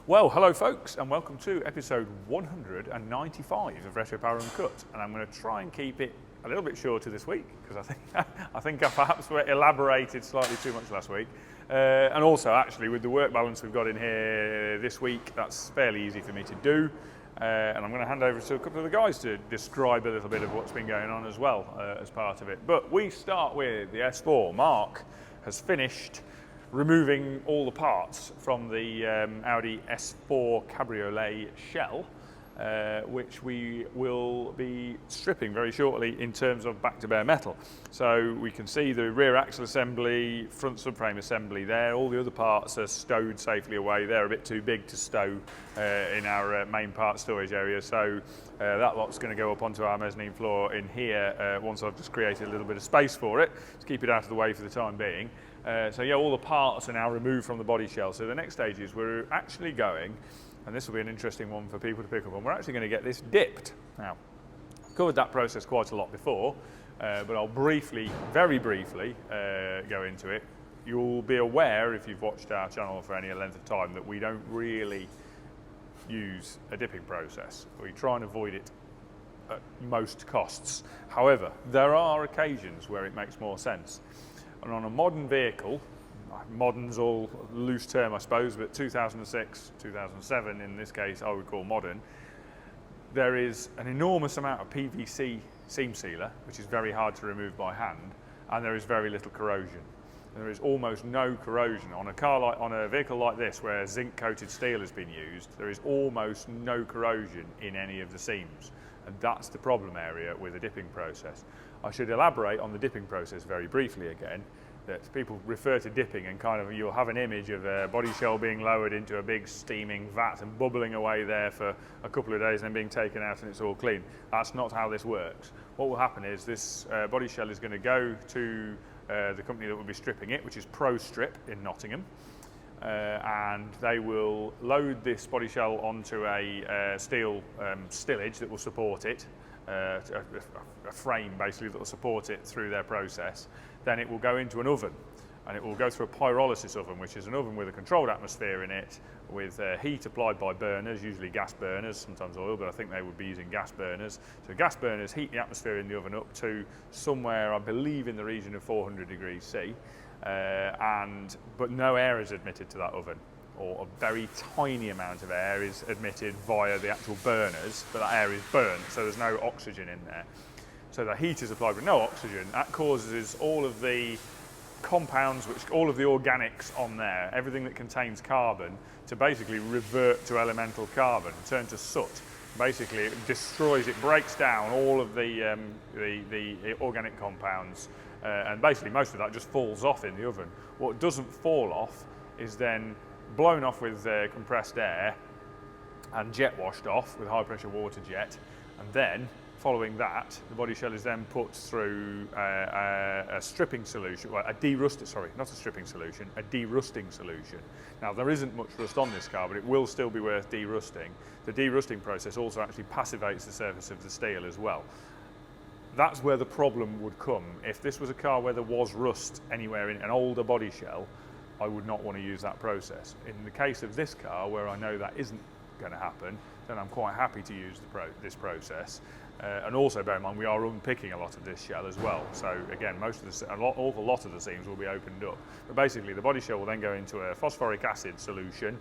Well, hello folks, and welcome to episode 195 of Retro Power Uncut. And I'm going to try and keep it a little bit shorter this week because I think I perhaps elaborated slightly too much last week. And also, actually, with the work balance we've got in here this week, that's fairly easy for me to do. And I'm going to hand over to a couple of the guys to describe a little bit of what's been going on as well as part of it. But we start with the S4. Mark has finished removing all the parts from the Audi S4 Cabriolet shell, which we will be stripping very shortly in terms of back to bare metal. So we can see the rear axle assembly, front subframe assembly there. All the other parts are stowed safely away. They're a bit too big to stow in our main part storage area. So that lot's going to go up onto our mezzanine floor in here once I've just created a little bit of space for it to keep it out of the way for the time being. So yeah, all the parts are now removed from the body shell. So the next stage is we're actually going, and this will be an interesting one for people to pick up on, we're actually going to get this dipped. Now, I've covered that process quite a lot before, but I'll very briefly go into it. You'll be aware, if you've watched our channel for any length of time, that we don't really use a dipping process. We try and avoid it at most costs. However, there are occasions where it makes more sense. And on a modern vehicle, modern's all loose term I suppose, but 2006, 2007 in this case I would call modern, there is an enormous amount of PVC seam sealer, which is very hard to remove by hand, and there is very little corrosion. And there is almost no corrosion. On a vehicle like this where zinc coated steel has been used, there is almost no corrosion in any of the seams. And that's the problem area with the dipping process. I should elaborate on the dipping process very briefly again, that people refer to dipping and kind of you'll have an image of a body shell being lowered into a big steaming vat and bubbling away there for a couple of days and then being taken out and it's all clean. That's not how this works. What will happen is this body shell is going to go to the company that will be stripping it, which is Pro Strip in Nottingham. And they will load this body shell onto a steel stillage that will support it, a frame basically that will support it through their process. Then it will go into an oven, and it will go through a pyrolysis oven, which is an oven with a controlled atmosphere in it, with heat applied by burners, usually gas burners, sometimes oil, but I think they would be using gas burners. So gas burners heat the atmosphere in the oven up to somewhere, I believe, in the region of 400 degrees C. But no air is admitted to that oven, or a very tiny amount of air is admitted via the actual burners, but that air is burnt, so there's no oxygen in there. So the heat is applied with no oxygen. That causes all of the compounds, all of the organics on there, everything that contains carbon, to basically revert to elemental carbon and turn to soot. Basically, it destroys, it breaks down all of the organic compounds. And basically most of that just falls off in the oven. What doesn't fall off is then blown off with compressed air and jet washed off with high pressure water jet, and then following that the body shell is then put through a stripping solution, well, a derusting solution. Now there isn't much rust on this car, but it will still be worth derusting. The derusting process also actually passivates the surface of the steel as well. That's where the problem would come. If this was a car where there was rust anywhere in an older body shell, I would not want to use that process. In the case of this car, where I know that isn't going to happen, then I'm quite happy to use this process. And also bear in mind, we are unpicking a lot of this shell as well. So again, awful lot of the seams will be opened up. But basically, the body shell will then go into a phosphoric acid solution.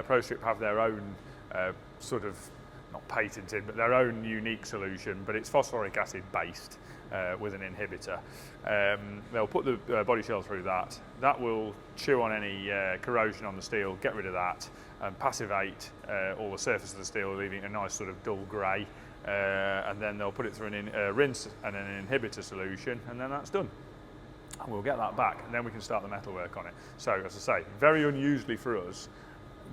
Pro Strip have their own sort of, not patented, but their own unique solution, but it's phosphoric acid based with an inhibitor. They'll put the body shell through that. That will chew on any corrosion on the steel, get rid of that, and passivate all the surface of the steel, leaving a nice sort of dull grey. And then they'll put it through a rinse and an inhibitor solution, and then that's done. And we'll get that back, and then we can start the metal work on it. So, as I say, very unusually for us,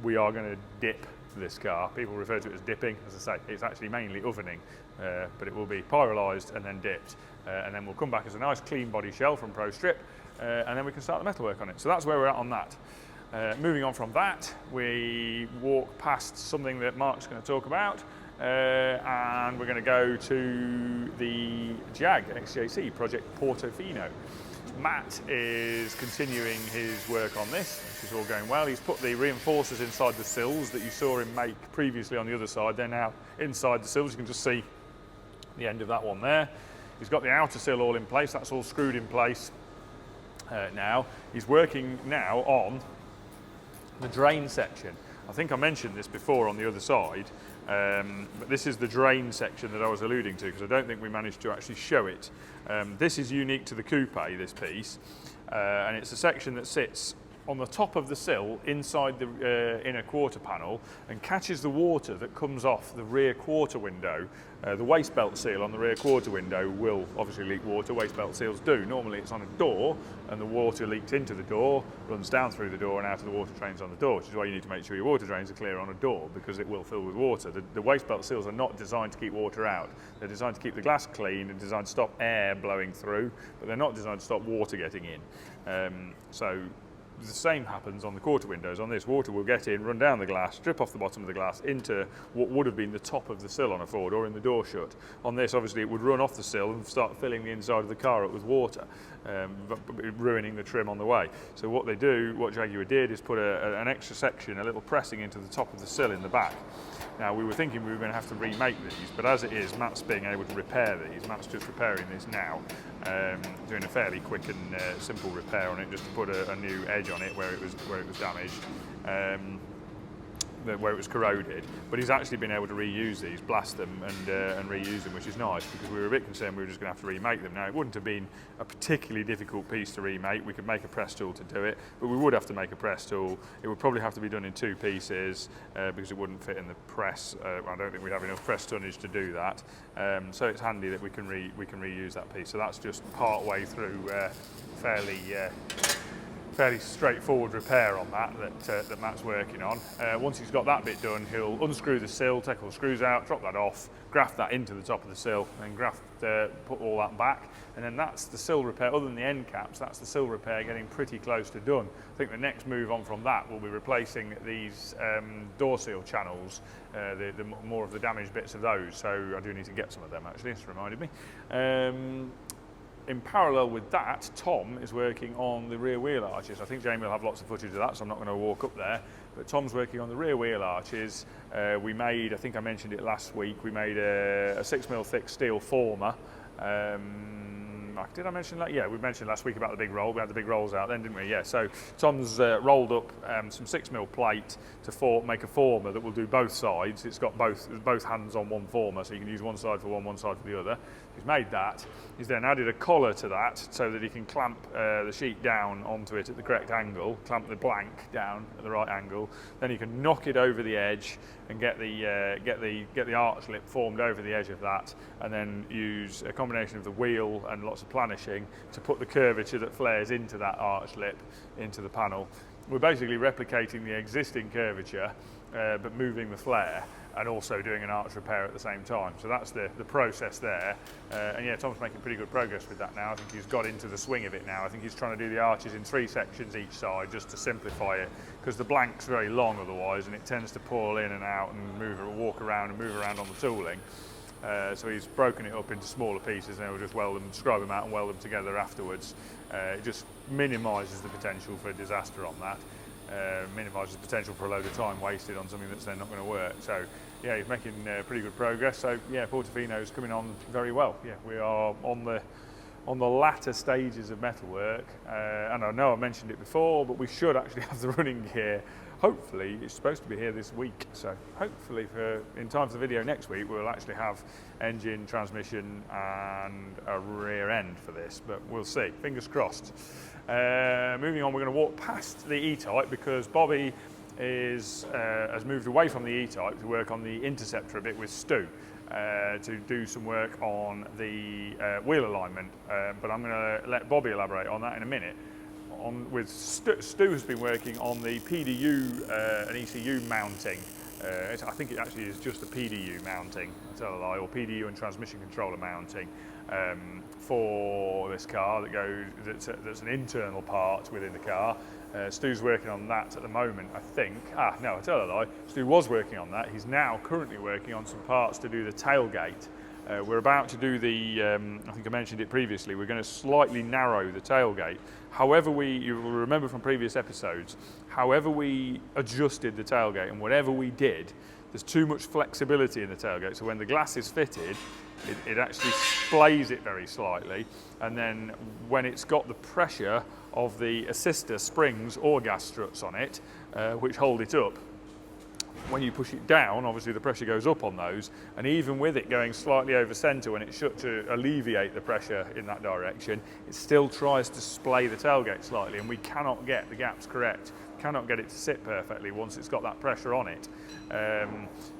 we are going to dip this car. People refer to it as dipping. As I say, it's actually mainly ovening, but it will be pyrolysed and then dipped. And then we'll come back as a nice clean body shell from Pro Strip, and then we can start the metalwork on it. So that's where we're at on that. Moving on from that, we walk past something that Mark's going to talk about, and we're going to go to the Jag XJC, Project Portofino. Matt is continuing his work on this, which is all going well. He's put the reinforcers inside the sills that you saw him make previously on the other side. They're now inside the sills. You can just see the end of that one there. He's got the outer sill all in place. That's all screwed in place now. He's working now on the drain section. I think I mentioned this before on the other side, but this is the drain section that I was alluding to, because I don't think we managed to actually show it. This is unique to the coupe, this piece, and it's a section that sits on the top of the sill inside the inner quarter panel and catches the water that comes off the rear quarter window. The waste belt seal on the rear quarter window will obviously leak water. Waste belt seals do. Normally it's on a door and the water leaks into the door, runs down through the door and out of the water drains on the door, which is why you need to make sure your water drains are clear on a door, because it will fill with water. The waste belt seals are not designed to keep water out. They're designed to keep the glass clean and designed to stop air blowing through, but they're not designed to stop water getting in. So the same happens on the quarter windows. On this, water will get in, run down the glass, drip off the bottom of the glass into what would have been the top of the sill on a Ford, or in the door shut. On this, obviously, it would run off the sill and start filling the inside of the car up with water, ruining the trim on the way. So what Jaguar did is put an extra section, a little pressing into the top of the sill in the back. Now, we were thinking we were going to have to remake these, but as it is, Matt's being able to repair these. Matt's just repairing this now, doing a fairly quick and simple repair on it, just to put a new edge on it where it was damaged, where it was corroded. But he's actually been able to reuse these, blast them and reuse them, which is nice, because we were a bit concerned we were just going to have to remake them. Now, it wouldn't have been a particularly difficult piece to remake. We could make a press tool to do it, but we would have to make a press tool. It would probably have to be done in 2 pieces because it wouldn't fit in the press. I don't think we'd have enough press tonnage to do that. So it's handy that we can reuse that piece. So that's just part way through fairly straightforward repair on that Matt's working on. Once he's got that bit done, he'll unscrew the sill, take all the screws out, drop that off, graft that into the top of the sill, and put all that back. And then that's the sill repair. Other than the end caps, that's the sill repair getting pretty close to done. I think the next move on from that will be replacing these door seal channels, the more of the damaged bits of those. So I do need to get some of them, actually. It's reminded me. In parallel with that, Tom is working on the rear wheel arches. I think Jamie will have lots of footage of that, so I'm not going to walk up there. But Tom's working on the rear wheel arches. We made, I think I mentioned it last week, we made a 6mm thick steel former. Did I mention that? Yeah, we mentioned last week about the big roll. We had the big rolls out then, didn't we? Yeah, so Tom's rolled up some 6mm plate to make a former that will do both sides. It's got both hands on one former, so you can use one side for one side for the other. He's made that. He's then added a collar to that so that he can clamp the sheet down onto it at the correct angle, clamp the blank down at the right angle. Then he can knock it over the edge and get the arch lip formed over the edge of that, and then use a combination of the wheel and lots of planishing to put the curvature that flares into that arch lip into the panel. We're basically replicating the existing curvature, but moving the flare, and also doing an arch repair at the same time. So that's the process there. And yeah, Tom's making pretty good progress with that now. I think he's got into the swing of it now. I think he's trying to do the arches in 3 sections each side, just to simplify it, because the blank's very long otherwise, and it tends to pull in and out and walk around and move around on the tooling. So he's broken it up into smaller pieces, and he'll just scrub them out and weld them together afterwards. It just minimises the potential for a disaster on that. Minimises the potential for a load of time wasted on something that's then not going to work. So yeah, he's making pretty good progress. So yeah, Portofino's coming on very well. Yeah, we are on the latter stages of metalwork, and I know I mentioned it before, but we should actually have the running gear. Hopefully, it's supposed to be here this week, so hopefully in time for the video next week, we'll actually have engine, transmission and a rear end for this, but we'll see, fingers crossed. Moving on, we're going to walk past the E-Type, because Bobby has moved away from the E-Type to work on the Interceptor a bit with Stu, to do some work on the wheel alignment, but I'm going to let Bobby elaborate on that in a minute. Stu has been working on the PDU and ECU mounting. I think it actually is just the PDU mounting, or PDU and transmission controller mounting for this car that's an internal part within the car. Stu's working on that at the moment, I think. No, I tell a lie. Stu was working on that. He's now currently working on some parts to do the tailgate. We're about to do the, I think I mentioned it previously, we're going to slightly narrow the tailgate. However you will remember from previous episodes, however we adjusted the tailgate and whatever we did, there's too much flexibility in the tailgate, so when the glass is fitted, it actually splays it very slightly, and then when it's got the pressure of the assister springs or gas struts on it, which hold it up, when you push it down, obviously the pressure goes up on those, and even with it going slightly over centre when it's shut to alleviate the pressure in that direction, it still tries to splay the tailgate slightly, and we cannot get the gaps correct, cannot get it to sit perfectly once it's got that pressure on it.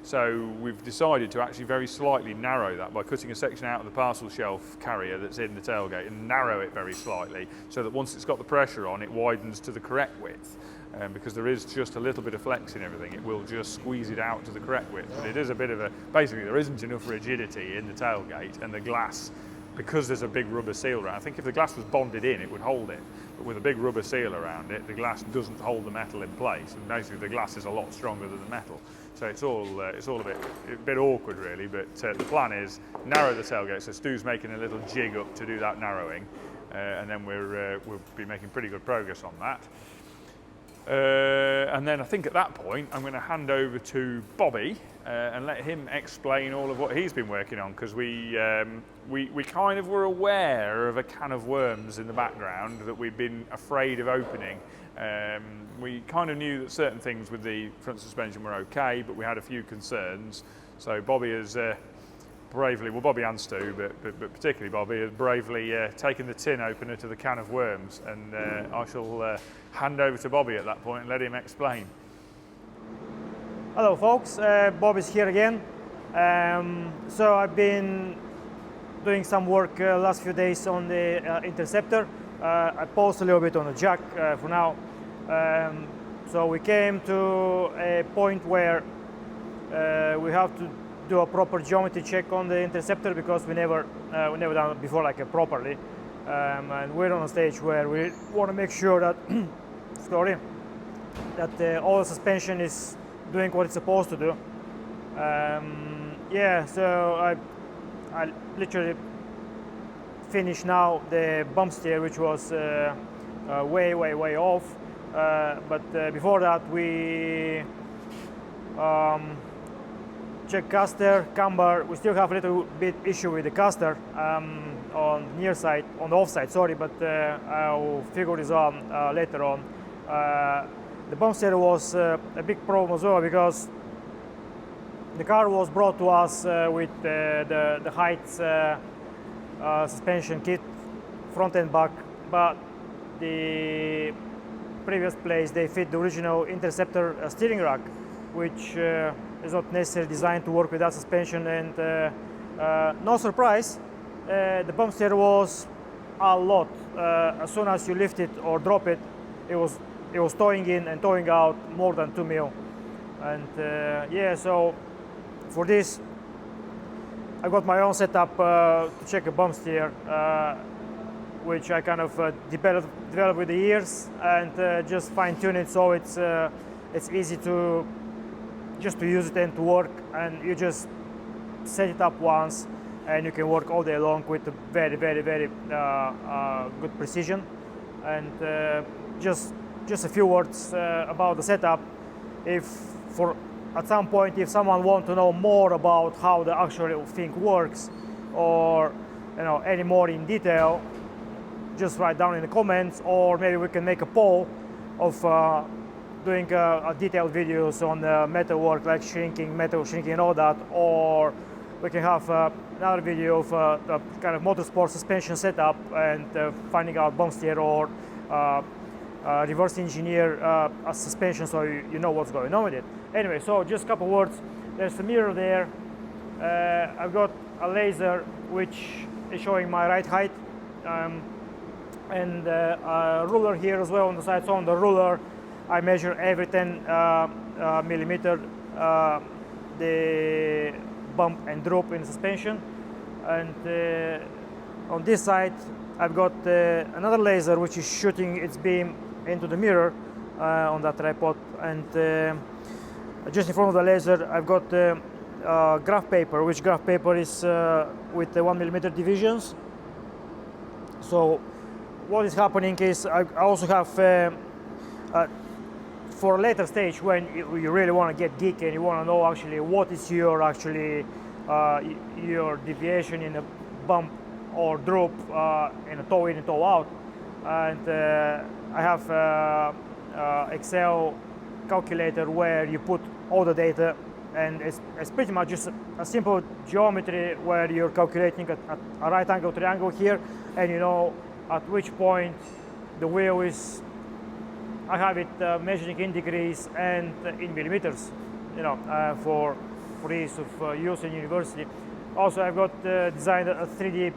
So we've decided to actually very slightly narrow that by cutting a section out of the parcel shelf carrier that's in the tailgate and narrow it very slightly, so that once it's got the pressure on, it widens to the correct width. Because there is just a little bit of flex in everything, it will just squeeze it out to the correct width. But it is a bit of a, basically there isn't enough rigidity in the tailgate, and the glass, because there's a big rubber seal around, I think if the glass was bonded in, it would hold it. But with a big rubber seal around it, the glass doesn't hold the metal in place, and basically the glass is a lot stronger than the metal. So it's all a bit awkward really, but the plan is narrow the tailgate, so Stu's making a little jig up to do that narrowing, and then we'll be making pretty good progress on that. And then I think at that point I'm going to hand over to Bobby and let him explain all of what he's been working on, because we kind of were aware of a can of worms in the background that we'd been afraid of opening. We kind of knew that certain things with the front suspension were okay, but we had a few concerns. So Bobby has bravely, well Bobby and Stu, but particularly Bobby, has bravely taken the tin opener to the can of worms, and I shall hand over to Bobby at that point and let him explain. Hello folks, Bobby's here again. So I've been doing some work last few days on the Interceptor. I paused a little bit on the Jag for now. So we came to a point where we have to do a proper geometry check on the Interceptor, because we never done it before like properly, and we're on a stage where we want to make sure that sorry, that all the suspension is doing what it's supposed to do. Yeah, so I literally finished now the bump steer, which was way off, but before that we check caster, camber. We still have a little bit issue with the caster on the near side, on the off side, sorry, but I'll figure this out later on. The bump steer was a big problem as well, because the car was brought to us with the Heights suspension kit, front and back, but the previous place they fit the original Interceptor steering rack, which is not necessarily designed to work with that suspension, and no surprise, the bump steer was a lot. As soon as you lift it or drop it, it was towing in and towing out more than 2 mil. And yeah, so for this I got my own setup to check a bump steer, which I kind of developed with the years, and just fine tune it so it's easy to use it and to work, and you just set it up once and you can work all day long with a very good precision. And just a few words about the setup. At some point, if someone wants to know more about how the actual thing works, or any more in detail, just write down in the comments, or maybe we can make a poll of doing a detailed videos on metal work, like metal shrinking and all that, or we can have another video of the kind of motorsport suspension setup and finding out bump steer, or reverse engineer a suspension so you know what's going on with it. Anyway, so just a couple words. There's a mirror there. I've got a laser which is showing my ride height, and a ruler here as well on the side. So on the ruler I measure every 10 millimeter the bump and drop in the suspension. And on this side I've got another laser which is shooting its beam into the mirror on that tripod, and just in front of the laser I've got graph paper, which graph paper is with the 1mm divisions. So what is happening is I also have for a later stage when you really want to get geeky and you want to know actually what is your your deviation in a bump or droop in a toe in and toe out, and I have Excel calculator where you put all the data, and it's pretty much just a simple geometry where you're calculating a right angle triangle here, and you know at which point the wheel is. I have it measuring in degrees and in millimeters, you know, for ease of use in university. Also, I've got designed a 3D,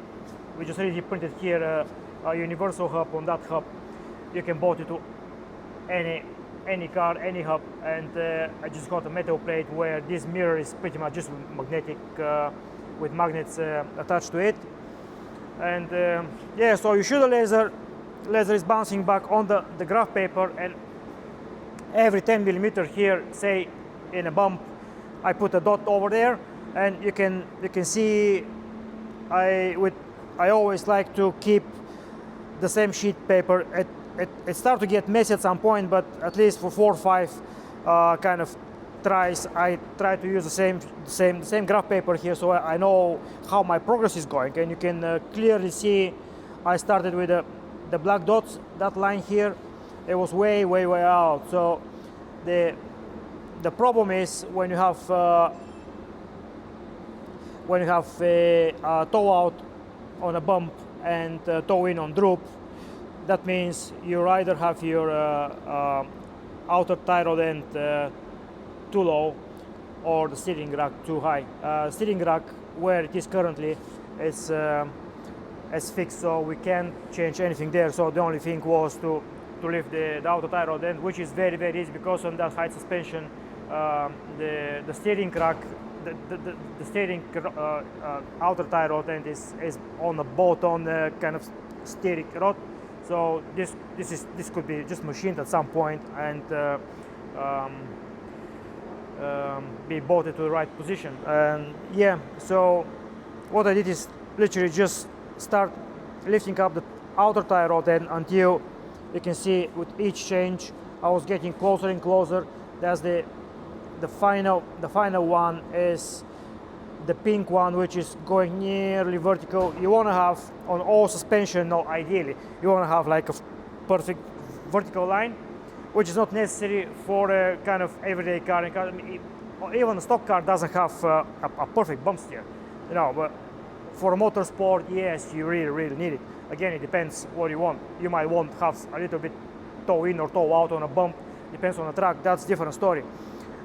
which is 3D printed here, a universal hub. On that hub, you can bolt it to any car, any hub, and I just got a metal plate where this mirror is pretty much just magnetic, with magnets attached to it. And yeah, so you shoot a laser is bouncing back on the graph paper, and every 10mm here, say in a bump, I put a dot over there, and you can see I always like to keep the same sheet paper. It started to get messy at some point, but at least for 4 or 5 kind of tries, I try to use the same graph paper here, so I know how my progress is going. And you can clearly see I started with the black dots. That line here, it was way out. So the problem is when you have a toe out on a bump and toe in on droop, that means you either have your outer tie rod end too low or the steering rack too high. Steering rack, where it is currently, is fixed, so we can't change anything there. So the only thing was to lift the outer tie rod end, which is very easy, because on that high suspension, the steering rack, the steering outer tie rod end is on a bolt on the kind of steering rod. So this could be just machined at some point and be bolted to the right position. And yeah, so what I did is literally just start lifting up the outer tie rod end until you can see with each change I was getting closer and closer. That's the final one is the pink one, which is going nearly vertical. You want to have on all suspension, no, ideally you want to have like a perfect vertical line, which is not necessary for a kind of everyday car. I mean, even a stock car doesn't have a perfect bump steer, you know. But for a motorsport, yes, you really need it. Again, it depends what you want. You might want to have a little bit toe in or toe out on a bump. Depends on the track. That's a different story.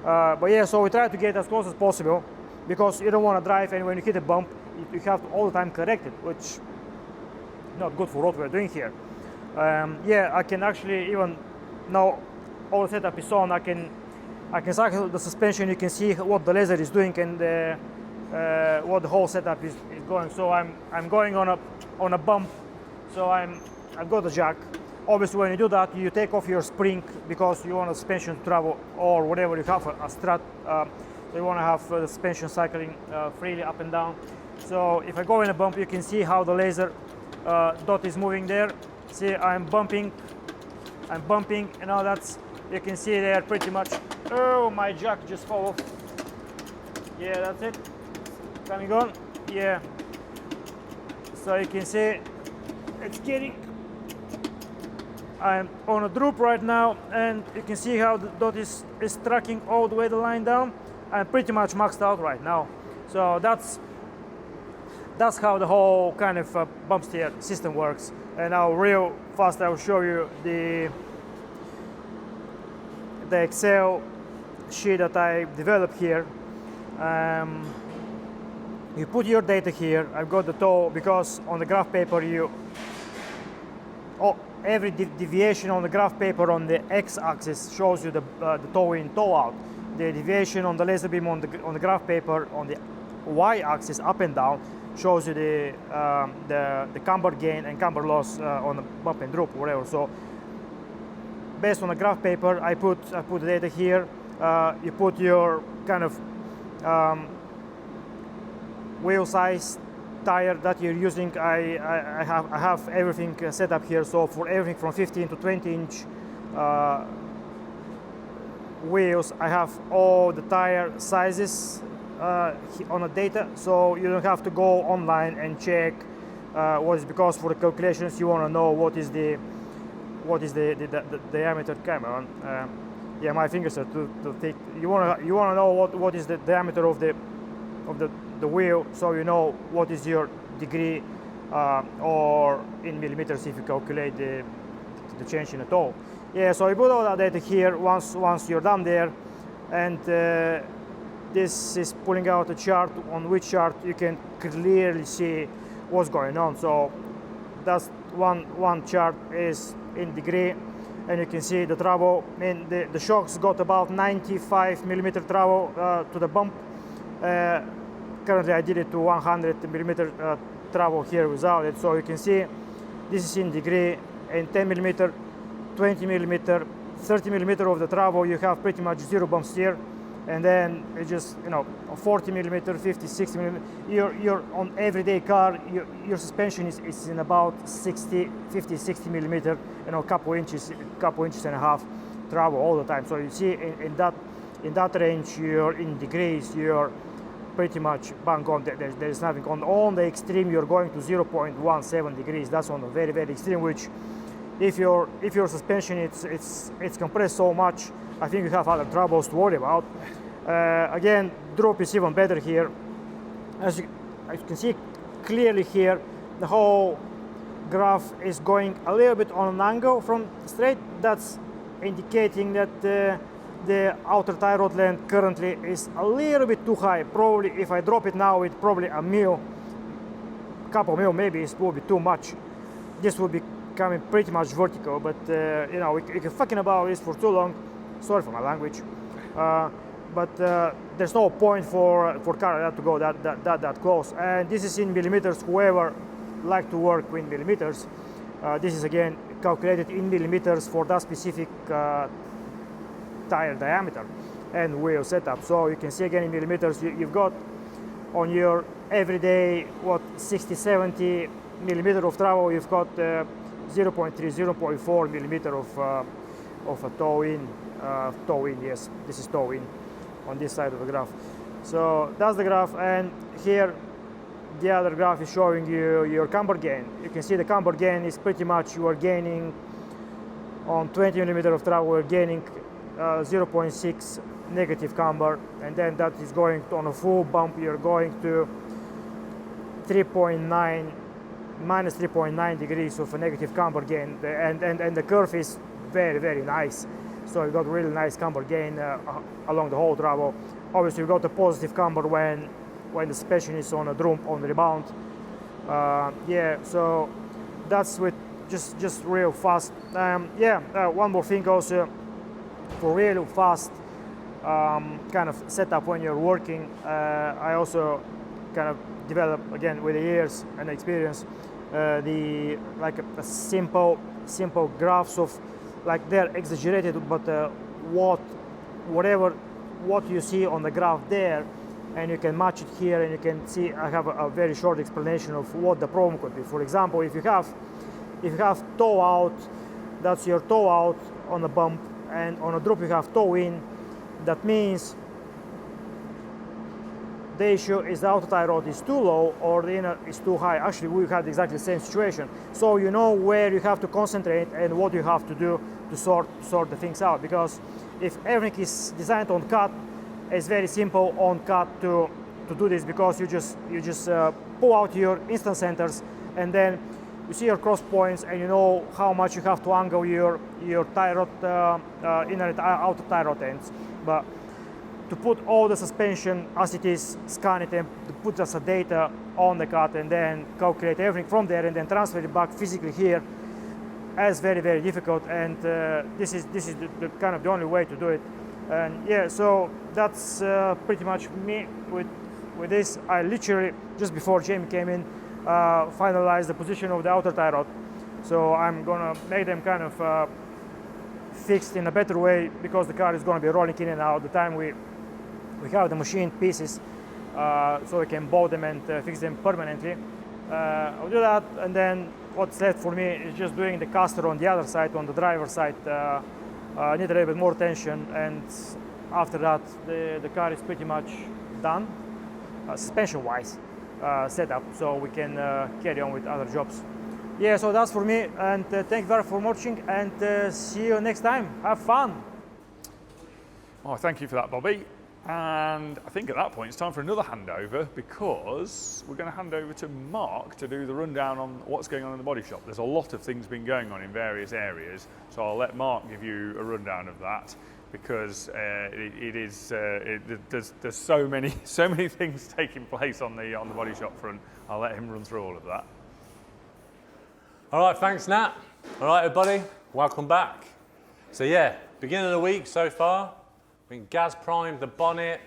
But yeah, so we try to get as close as possible, because you don't want to drive and when you hit a bump, you have to all the time correct it, which is not good for what we're doing here. Yeah, I can actually, even now all the setup is on, I can cycle the suspension. You can see what the laser is doing and what the whole setup is going. So I'm going on a bump, so I've got the jack. Obviously, when you do that, you take off your spring because you want the suspension to travel, or whatever you have, a strut. So you want to have the suspension cycling freely up and down. So if I go in a bump, you can see how the laser dot is moving there. See, I'm bumping, and now that's, you can see there pretty much. Oh, my jack just fell off. Yeah, that's it. Coming on. Yeah. So you can see it's getting. I'm on a droop right now, and you can see how the dot is tracking all the way the line down. I'm pretty much maxed out right now. So that's how the whole kind of bump steer system works. And now real fast I will show you the Excel sheet that I developed here. You put your data here. I've got the toe, because on the graph paper every deviation on the graph paper on the x-axis shows you the toe in, toe out. The deviation on the laser beam on the graph paper on the y-axis, up and down, shows you the camber gain and camber loss on the bump and droop, whatever. So based on the graph paper, I put the data here. You put your kind of wheel size, tire that you're using. I have everything set up here. So for everything from 15 to 20 inch wheels, I have all the tire sizes on the data, so you don't have to go online and check what is, because for the calculations you want to know what is the diameter. Camera. Yeah, my fingers are too thick. You want to know what is the diameter of the wheel, so you know what is your degree or in millimeters if you calculate the change in the toe. Yeah, so you put all that data here once you're done there, and this is pulling out a chart on which chart you can clearly see what's going on. So that's one chart is in degree, and you can see the travel. I mean, the shocks got about 95 millimeter travel to the bump. Currently I did it to 100 millimeter travel here without it, so you can see this is in degree, and 10 millimeter, 20 millimeter, 30 millimeter of the travel you have pretty much zero bumps here, and then it just, you know, 40 millimeter, 50, 60 millimeter. You're on everyday car, your suspension is in about 50, 60 millimeter, you know, couple inches and a half travel all the time. So you see in that range, you're in degrees, you're pretty much bang on. There's nothing on the extreme. You're going to 0.17 degrees. That's on the very, very extreme, which if your suspension it's compressed so much, I think you have other troubles to worry about. Again, drop is even better here. As you can see clearly here, the whole graph is going a little bit on an angle from straight. That's indicating that the outer tie rod length currently is a little bit too high. Probably if I drop it now, it's probably a mil, couple mil maybe, it will be too much. This will be coming pretty much vertical, but you know, we can fucking about this for too long. Sorry for my language, but there's no point for car to go that close. And this is in millimeters. Whoever like to work with millimeters, this is again calculated in millimeters for that specific tire diameter and wheel setup. So you can see again in millimeters, you've got on your everyday 60, 70 millimeter of travel, you've got 0.3, 0.4 millimeter of a toe in. Yes, this is toe in on this side of the graph. So that's the graph, and here the other graph is showing you your camber gain. You can see the camber gain is pretty much, you are gaining on 20 millimeter of travel, we're gaining 0.6 negative camber, and then that is going to, on a full bump, you're going to 3.9, minus 3.9 degrees of a negative camber gain, and the curve is very, very nice. So you got really nice camber gain along the whole travel. Obviously you got a positive camber when the suspension is on a drum, on the rebound. Yeah, so that's with just real fast. One more thing also, for real fast kind of setup when you're working, I also kind of develop again with the years and experience like a simple graphs of, like, they're exaggerated, but what you see on the graph there, and you can match it here, and you can see I have a very short explanation of what the problem could be. For example, if you have toe out, that's your toe out on a bump, and on a drop you have toe in, that means the issue is the outer tie rod is too low or the inner is too high. Actually, we had exactly the same situation. So you know where you have to concentrate and what you have to do to sort the things out. Because if everything is designed on cut, it's very simple on cut to do this, because you just pull out your instant centers, and then you see your cross points, and you know how much you have to angle your tie rod, inner and outer tie rod ends. But to put all the suspension as it is, scan it, and to put just a data on the cut, and then calculate everything from there, and then transfer it back physically here, is very, very difficult. And this is the kind of the only way to do it. And yeah, so that's pretty much me with this. I literally, just before Jamie came in, finalized the position of the outer tie rod. So I'm gonna make them kind of fixed in a better way, because the car is gonna be rolling in and out. The time we have the machined pieces, so we can bolt them and fix them permanently. I'll do that, and then what's left for me is just doing the caster on the other side, on the driver's side. I need a little bit more tension, and after that the car is pretty much done, suspension-wise setup, so we can carry on with other jobs. Yeah, so that's for me, and thank you very much for watching, and see you next time. Have fun! Oh, thank you for that, Bobby. And I think at that point it's time for another handover, because we're going to hand over to Mark to do the rundown on what's going on in the body shop. There's a lot of things been going on in various areas, so I'll let Mark give you a rundown of that, because there's so many things taking place on the body shop front. I'll let him run through all of that. All right, thanks Nat. All right everybody, welcome back. So yeah, beginning of the week so far. Gas primed the bonnet,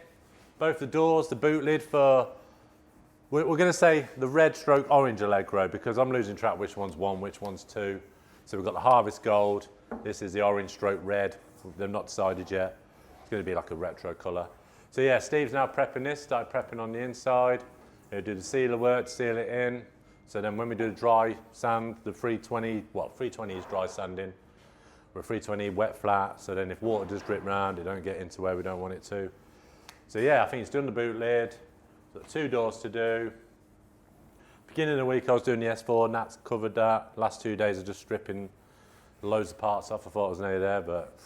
both the doors, the boot lid for, we're going to say the red stroke orange Allegro, because I'm losing track which one's one, which one's two. So we've got the Harvest Gold, this is the orange stroke red, they're not decided yet. It's going to be like a retro colour. So yeah, Steve's now prepping this, started prepping on the inside. He'll do the sealer work, seal it in. So then when we do the dry sand, the 320, well 320 is dry sanding. We're 320 wet flat, so then if water does drip round, it don't get into where we don't want it to. So yeah, I think it's done the boot lid. Got 2 doors to do. Beginning of the week I was doing the S4, Nat's covered that. Last 2 days of just stripping loads of parts off. I thought I was nearly there, but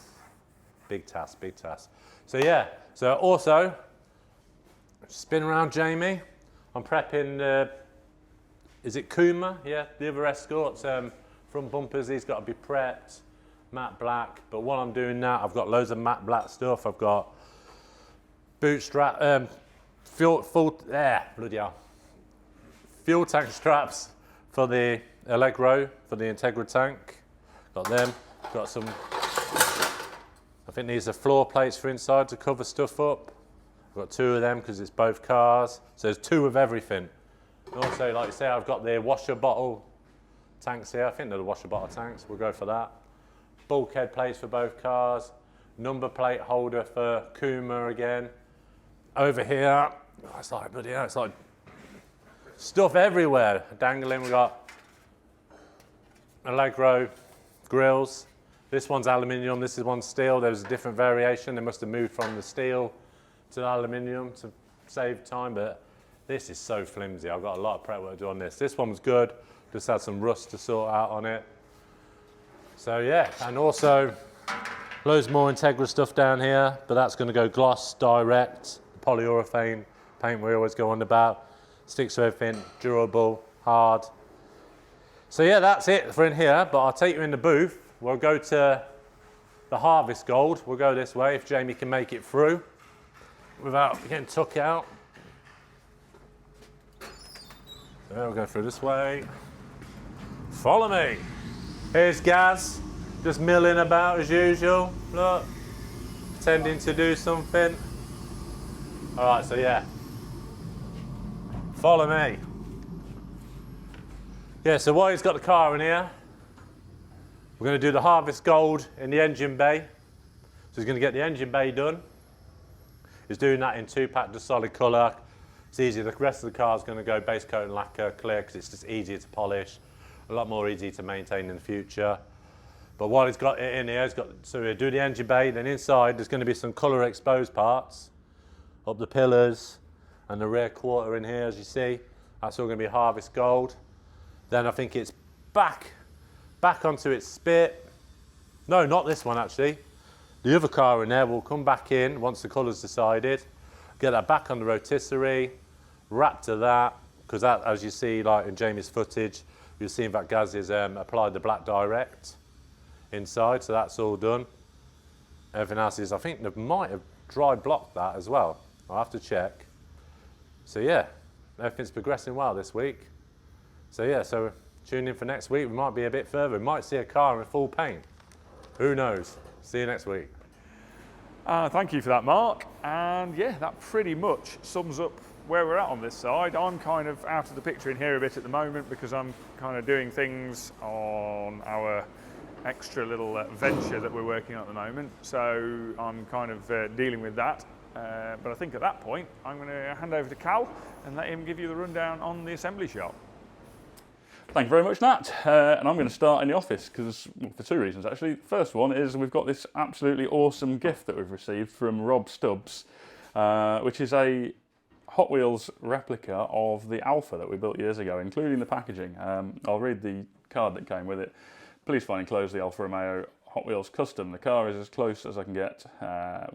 big task, big task. So yeah, so also, spin around Jamie. I'm prepping, is it Kuma? Yeah, the other Escorts. Front bumpers, these got to be prepped. Matte black, but while I'm doing that, I've got loads of matte black stuff. I've got boot strap, bloody hell, fuel tank straps for the Allegro, for the Integra tank. Got them. Got some, I think these are floor plates for inside to cover stuff up. I've got 2 of them because it's both cars. So there's 2 of everything. And also, like you say, I've got the washer bottle tanks here. I think they're the washer bottle tanks. We'll go for that. Bulkhead plates for both cars, number plate holder for Kuma again. Over here, oh, it's like bloody hell, it's like stuff everywhere. Dangling, we got Allegro grills. This one's aluminium, this is one steel. There's a different variation. They must have moved from the steel to the aluminium to save time, but this is so flimsy. I've got a lot of prep work to do on this. This one was good, just had some rust to sort out on it. So yeah, and also loads more Integra stuff down here, but that's going to go gloss direct, polyurethane paint we always go on about, sticks to everything, durable, hard. So yeah, that's it for in here, but I'll take you in the booth. We'll go to the Harvest Gold. We'll go this way if Jamie can make it through without getting took out. So we'll go through this way. Follow me. Here's Gaz, just milling about as usual. Look, pretending to do something. All right, so yeah, follow me. Yeah, so while he's got the car in here, we're going to do the Harvest Gold in the engine bay. So he's going to get the engine bay done. He's doing that in 2-pack, just solid colour. It's easy. The rest of the car is going to go base coat and lacquer clear because it's just easier to polish. A lot more easy to maintain in the future. But while he's got it in here, so we'll do the engine bay, then inside there's going to be some colour exposed parts up the pillars and the rear quarter in here, as you see. That's all going to be Harvest Gold. Then I think it's back onto its spit. No, not this one actually. The other car in there will come back in once the colour's decided. Get that back on the rotisserie, wrap to that, because that, as you see like in Jamie's footage, you'll see that Gaz has applied the black direct inside, so that's all done. Everything else is, I think they might have dry blocked that as well. I'll have to check. So yeah, everything's progressing well this week. So yeah, so tune in for next week. We might be a bit further. We might see a car in full paint. Who knows? See you next week. Thank you for that, Mark. And yeah, that pretty much sums up where we're at on this side. I'm kind of out of the picture in here a bit at the moment because I'm kind of doing things on our extra little venture that we're working on at the moment. So I'm kind of dealing with that. But I think at that point, I'm going to hand over to Cal and let him give you the rundown on the assembly shop. Thank you very much, Nat. And I'm going to start in the office because, well, for two reasons actually. First one is we've got this absolutely awesome gift that we've received from Rob Stubbs, which is a Hot Wheels replica of the Alfa that we built years ago, including the packaging. I'll read the card that came with it. Please find enclosed the Alfa Romeo Hot Wheels Custom. The car is as close as I can get,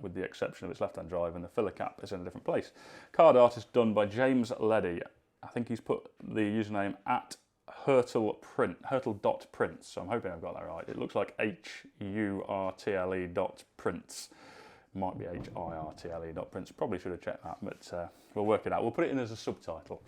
with the exception of its left-hand drive, and the filler cap is in a different place. Card art is done by James Leddy. I think he's put the username at hurtle.prints, so I'm hoping I've got that right. It looks like HURTLE.prints. Might be HIRTLE.prints. Probably should have checked that, but we'll work it out. We'll put it in as a subtitle.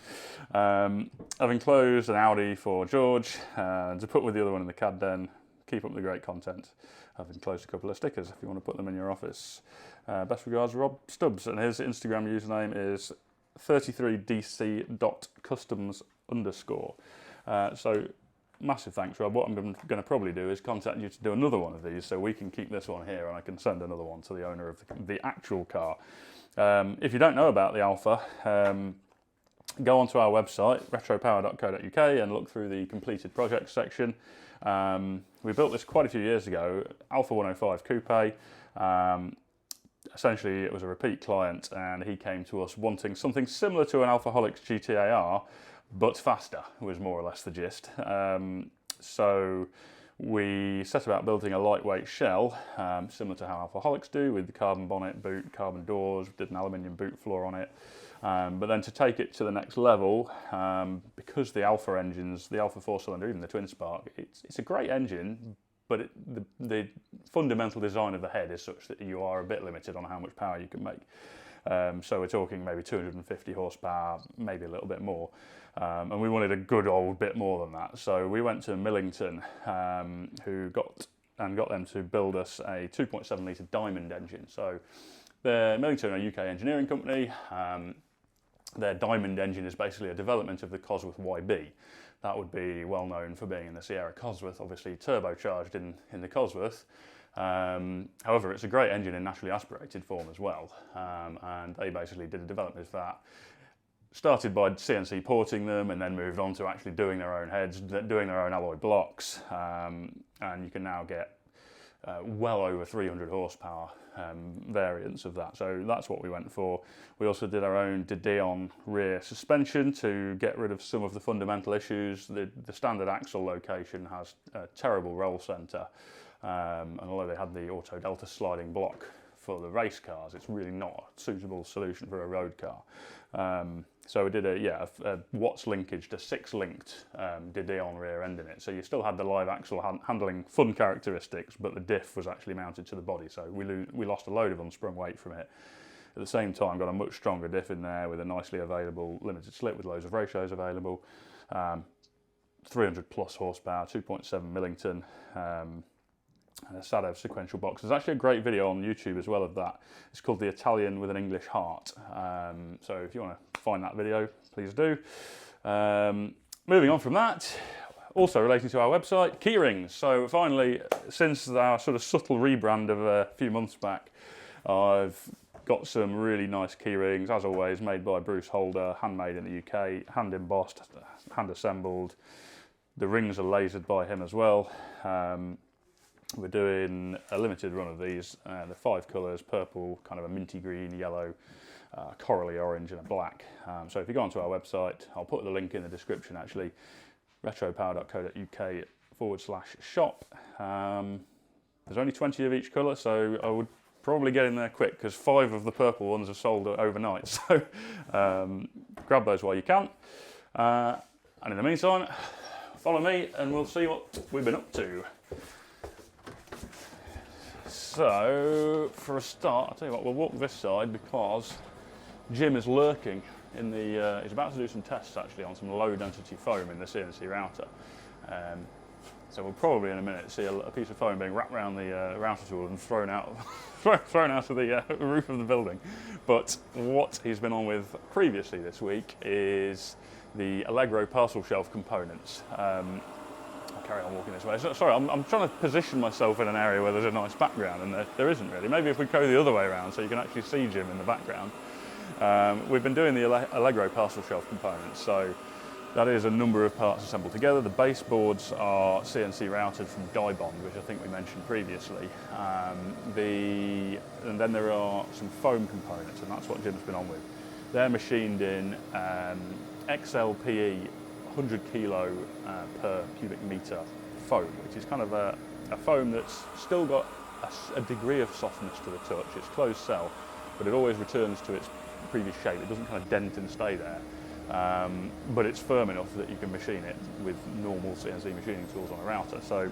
I've enclosed an Audi for George to put with the other one in the CAD den. Keep up the great content. I've enclosed a couple of stickers if you want to put them in your office. Best regards, Rob Stubbs, and his Instagram username is 33dc.customs_. So massive thanks, Rob. What I'm going to probably do is contact you to do another one of these so we can keep this one here and I can send another one to the owner of the actual car. If you don't know about the Alfa, go onto our website, retropower.co.uk, and look through the completed projects section. We built this quite a few years ago, Alfa 105 Coupe. Essentially, it was a repeat client and he came to us wanting something similar to an Alfaholics GTAR, but faster, was more or less the gist. So we set about building a lightweight shell, similar to how Alfaholics do, with the carbon bonnet, boot, carbon doors. We did an aluminium boot floor on it. But then to take it to the next level, because the Alfa engines, the Alfa 4-cylinder, even the twin spark, it's a great engine, but the fundamental design of the head is such that you are a bit limited on how much power you can make. So we're talking maybe 250 horsepower, maybe a little bit more. And we wanted a good old bit more than that. So we went to Millington, who got them to build us a 2.7 litre Diamond engine. So Millington are a UK engineering company. Their Diamond engine is basically a development of the Cosworth YB. That would be well known for being in the Sierra Cosworth, obviously turbocharged in the Cosworth. However, it's a great engine in naturally aspirated form as well, and they basically did a development of that. Started by CNC porting them and then moved on to actually doing their own heads, doing their own alloy blocks, and you can now get well over 300 horsepower variants of that. So that's what we went for. We also did our own De Dion rear suspension to get rid of some of the fundamental issues. The standard axle location has a terrible roll centre. And although they had the Auto Delta sliding block for the race cars, it's really not a suitable solution for a road car. So we did a Watts linkage to 6-linked De Dion rear end in it. So you still had the live axle handling fun characteristics, but the diff was actually mounted to the body. So we lost a load of unsprung weight from it. At the same time, got a much stronger diff in there with a nicely available limited slip with loads of ratios available. 300 plus horsepower, 2.7 Millington. And a Sadev sequential box. There's actually a great video on YouTube as well of that. It's called The Italian with an English Heart. So if you want to find that video, please do. Moving on from that, also relating to our website, keyrings. So finally, since our sort of subtle rebrand of a few months back, I've got some really nice keyrings, as always, made by Bruce Holder, handmade in the UK, hand embossed, hand assembled. The rings are lasered by him as well. We're doing a limited run of these. The 5 colours, purple, kind of a minty green, yellow, corally orange and a black. So if you go onto our website, I'll put the link in the description actually, retropower.co.uk/shop. There's only 20 of each colour, so I would probably get in there quick because 5 of the purple ones are sold overnight. So grab those while you can. And in the meantime, follow me and we'll see what we've been up to. So, for a start, I'll tell you what, we'll walk this side because Jim is lurking in the, he's about to do some tests actually on some low density foam in the CNC router. So we'll probably in a minute see a piece of foam being wrapped around the router tool and thrown out of the roof of the building. But what he's been on with previously this week is the Allegro parcel shelf components. I'll carry I'm walking this way. So, sorry, I'm trying to position myself in an area where there's a nice background, and there isn't really. Maybe if we go the other way around so you can actually see Jim in the background. We've been doing the Allegro parcel shelf components, so that is a number of parts assembled together. The baseboards are CNC routed from die bond, which I think we mentioned previously. And then there are some foam components, and that's what Jim's been on with. They're machined in XLPE 100 kilo per cubic meter foam, which is kind of a foam that's still got a degree of softness to the touch. It's closed cell, but it always returns to its previous shape. It doesn't kind of dent and stay there. But it's firm enough that you can machine it with normal CNC machining tools on a router. So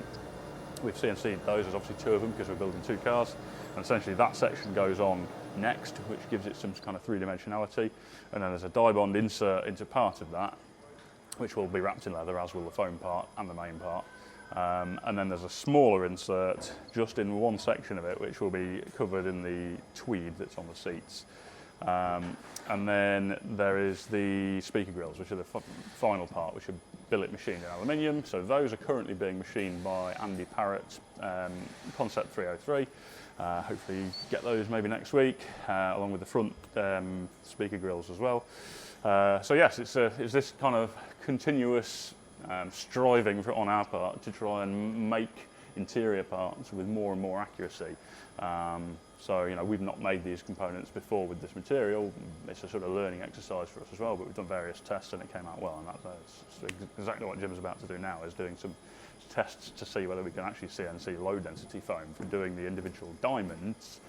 we've CNC'd those. There's obviously 2 of them because we're building 2 cars. And essentially that section goes on next, which gives it some kind of 3-dimensionality. And then there's a die bond insert into part of that, which will be wrapped in leather, as will the foam part and the main part. And then there's a smaller insert just in one section of it, which will be covered in the tweed that's on the seats. And then there is the speaker grills, which are the final part, which are billet machined in aluminium. So those are currently being machined by Andy Parrott, Concept 303. Hopefully get those maybe next week, along with the front speaker grills as well. So yes, it's this kind of continuous striving on our part to try and make interior parts with more and more accuracy. So, you know, we've not made these components before with this material. It's a sort of learning exercise for us as well, but we've done various tests and it came out well, and that's exactly what Jim's about to do now, is doing some tests to see whether we can actually CNC low density foam for doing the individual diamonds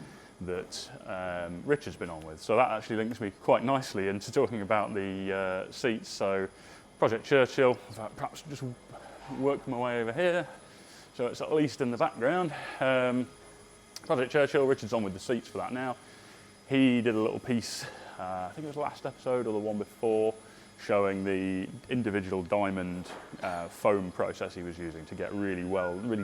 that Rich has been on with. So that actually links me quite nicely into talking about the seats. So Project Churchill, perhaps just work my way over here, so it's at least in the background. Project Churchill, Richard's on with the seats for that now. He did a little piece, I think it was last episode or the one before, showing the individual diamond foam process he was using to get really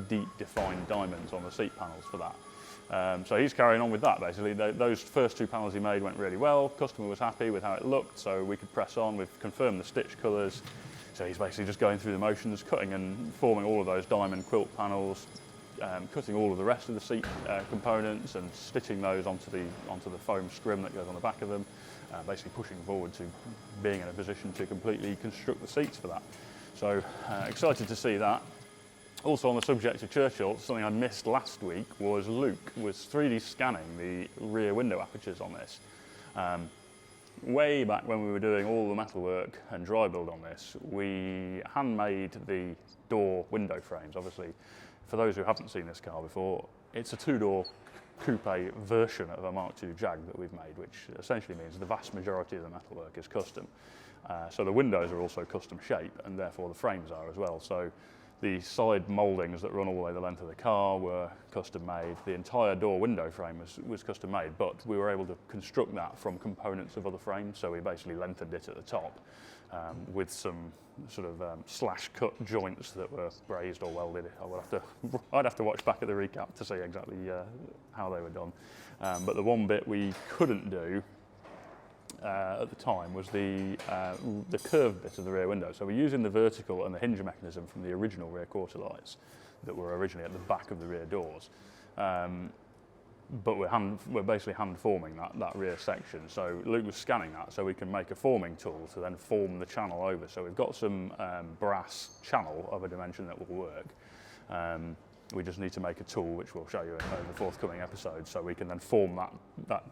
deep defined diamonds on the seat panels for that. So he's carrying on with that basically. Those first 2 panels he made went really well. Customer was happy with how it looked, so we could press on. We've confirmed the stitch colours. So he's basically just going through the motions, cutting and forming all of those diamond quilt panels, cutting all of the rest of the seat components and stitching those onto the foam scrim that goes on the back of them, basically pushing forward to being in a position to completely construct the seats for that. So excited to see that. Also on the subject of Churchill, something I missed last week was Luke was 3D scanning the rear window apertures on this. Way back when we were doing all the metalwork and dry build on this, we handmade the door window frames. Obviously, for those who haven't seen this car before, it's a 2-door coupe version of a Mark II Jag that we've made, which essentially means the vast majority of the metalwork is custom. So the windows are also custom shape, and therefore the frames are as well. So the side mouldings that run all the way the length of the car were custom made. The entire door window frame was custom made, but we were able to construct that from components of other frames. So we basically lengthened it at the top with some sort of slash cut joints that were brazed or welded. I'd have to watch back at the recap to see exactly how they were done. But the one bit we couldn't do at the time was the curved bit of the rear window. So we're using the vertical and the hinge mechanism from the original rear quarter lights that were originally at the back of the rear doors. But we're basically hand forming that rear section. So Luke was scanning that so we can make a forming tool to then form the channel over. So we've got some brass channel of a dimension that will work. We just need to make a tool which we'll show you in the forthcoming episodes, so we can then form that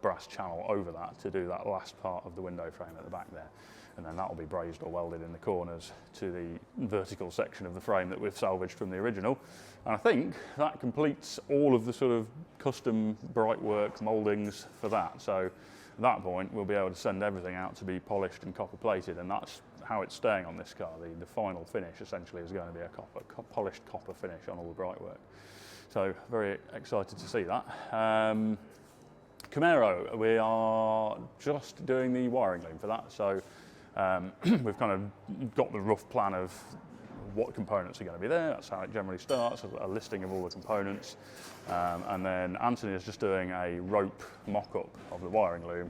brass channel over that to do that last part of the window frame at the back there. And then that will be brazed or welded in the corners to the vertical section of the frame that we've salvaged from the original. And I think that completes all of the sort of custom bright work mouldings for that. So at that point, we'll be able to send everything out to be polished and copper plated, and that's how it's staying on this car. The final finish essentially is going to be a polished copper finish on all the bright work. So very excited to see that. Camaro, we are just doing the wiring loom for that. So we've kind of got the rough plan of what components are going to be there. That's how it generally starts, a listing of all the components. And then Anthony is just doing a rope mock-up of the wiring loom,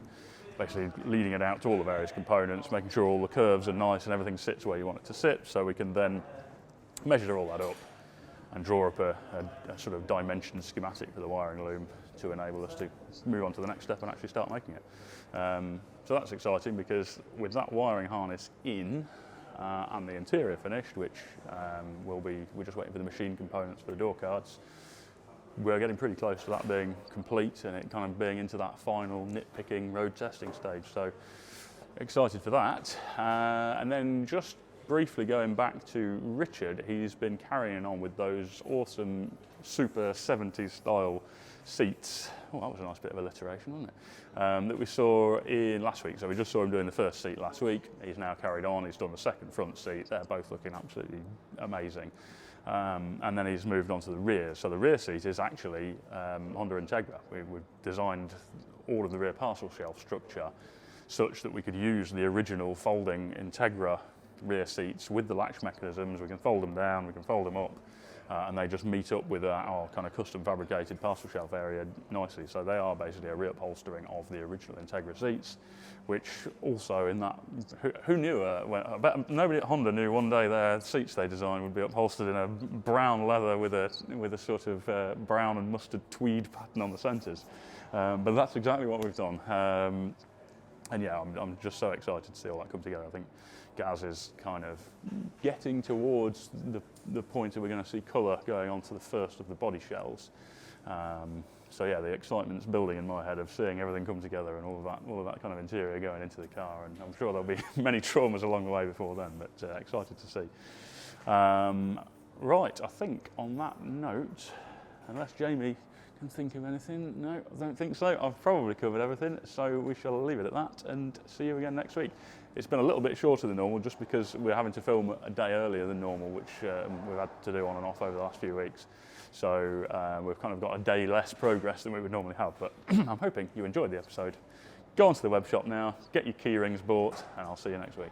basically leading it out to all the various components, making sure all the curves are nice and everything sits where you want it to sit, so we can then measure all that up, and draw up a sort of dimension schematic for the wiring loom to enable us to move on to the next step and actually start making it. So that's exciting, because with that wiring harness in and the interior finished, which we're just waiting for the machine components for the door cards, we're getting pretty close to that being complete and it kind of being into that final nitpicking road testing stage. So excited for that. And then just briefly going back to Richard, he's been carrying on with those awesome super 70s style seats. Oh, that was a nice bit of alliteration, wasn't it? That we saw in last week. So we just saw him doing the first seat last week. He's now carried on. He's done the second front seat. They're both looking absolutely amazing. And then he's moved on to the rear. So the rear seat is actually Honda Integra. We've designed all of the rear parcel shelf structure such that we could use the original folding Integra rear seats with the latch mechanisms. We can fold them down, we can fold them up, and they just meet up with our kind of custom fabricated parcel shelf area nicely. So they are basically a reupholstering of the original Integra seats, which also in that, who knew, I bet nobody at Honda knew one day their seats they designed would be upholstered in a brown leather with a sort of brown and mustard tweed pattern on the centres. But that's exactly what we've done. And yeah, I'm just so excited to see all that come together. I think Gaz is kind of getting towards the point that we're going to see colour going onto the first of the body shells. So yeah, the excitement's building in my head of seeing everything come together and all of that kind of interior going into the car. And I'm sure there'll be many traumas along the way before then, but excited to see. Right, I think on that note, unless Jamie can think of anything, no, I don't think so. I've probably covered everything, so we shall leave it at that and see you again next week. It's been a little bit shorter than normal just because we're having to film a day earlier than normal, which we've had to do on and off over the last few weeks. So we've kind of got a day less progress than we would normally have, but I'm hoping you enjoyed the episode. Go onto the web shop now, get your key rings bought, and I'll see you next week.